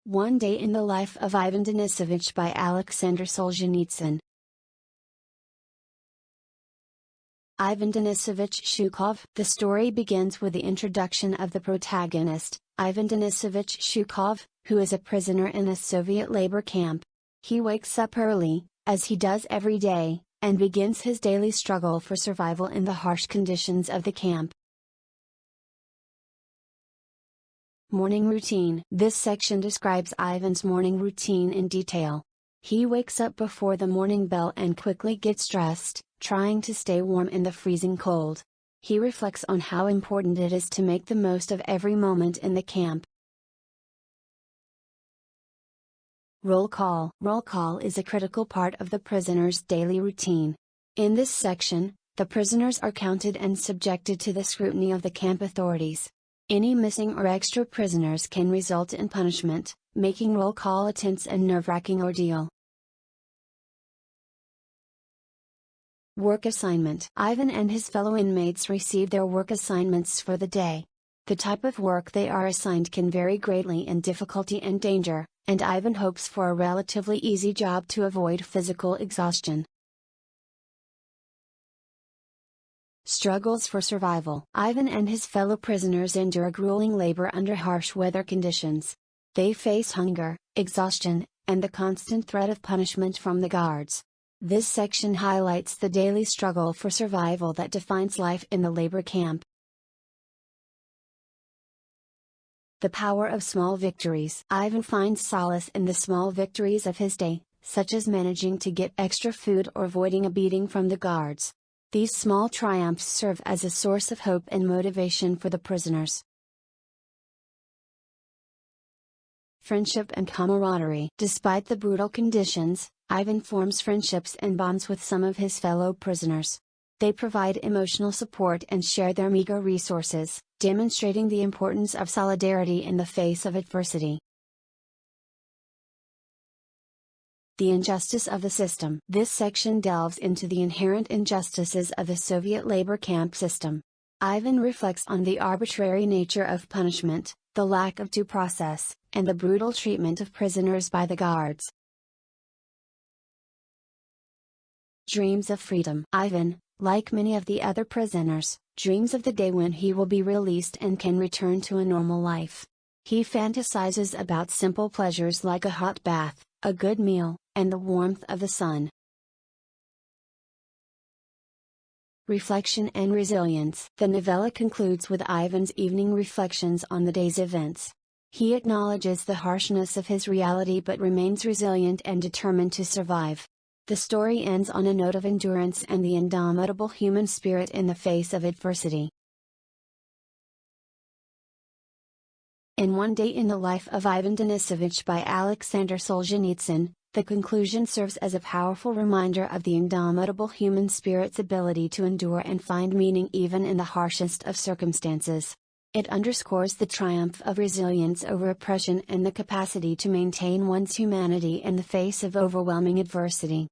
One Day in the Life of Ivan Denisovich by Aleksandr Solzhenitsyn. Ivan Denisovich Shukov. The story begins with the introduction of the protagonist, Ivan Denisovich Shukov, who is a prisoner in a Soviet labor camp. He wakes up early, as he does every day, and begins his daily struggle for survival in the harsh conditions of the camp. Morning routine. This section describes Ivan's morning routine in detail. He wakes up before the morning bell and quickly gets dressed, trying to stay warm in the freezing cold. He reflects on how important it is to make the most of every moment in the camp. Roll call. Roll call is a critical part of the prisoner's daily routine. In this section, the prisoners are counted and subjected to the scrutiny of the camp authorities. Any missing or extra prisoners can result in punishment, making roll call a tense and nerve-wracking ordeal. Work assignment. Ivan and his fellow inmates receive their work assignments for the day. The type of work they are assigned can vary greatly in difficulty and danger, and Ivan hopes for a relatively easy job to avoid physical exhaustion. Struggles for survival. Ivan and his fellow prisoners endure grueling labor under harsh weather conditions. They face hunger, exhaustion, and the constant threat of punishment from the guards. This section highlights the daily struggle for survival that defines life in the labor camp. The power of small victories. Ivan finds solace in the small victories of his day, such as managing to get extra food or avoiding a beating from the guards. These small triumphs serve as a source of hope and motivation for the prisoners. Friendship and camaraderie. Despite the brutal conditions, Ivan forms friendships and bonds with some of his fellow prisoners. They provide emotional support and share their meager resources, demonstrating the importance of solidarity in the face of adversity. The injustice of the system. This section delves into the inherent injustices of the Soviet labor camp system. Ivan reflects on the arbitrary nature of punishment, the lack of due process, and the brutal treatment of prisoners by the guards. Dreams of freedom. Ivan, like many of the other prisoners, dreams of the day when he will be released and can return to a normal life. He fantasizes about simple pleasures like a hot bath, a good meal, and the warmth of the sun. Reflection and resilience. The novella concludes with Ivan's evening reflections on the day's events. He acknowledges the harshness of his reality but remains resilient and determined to survive. The story ends on a note of endurance and the indomitable human spirit in the face of adversity. In One Day in the Life of Ivan Denisovich by Aleksandr Solzhenitsyn, the conclusion serves as a powerful reminder of the indomitable human spirit's ability to endure and find meaning even in the harshest of circumstances. It underscores the triumph of resilience over oppression and the capacity to maintain one's humanity in the face of overwhelming adversity.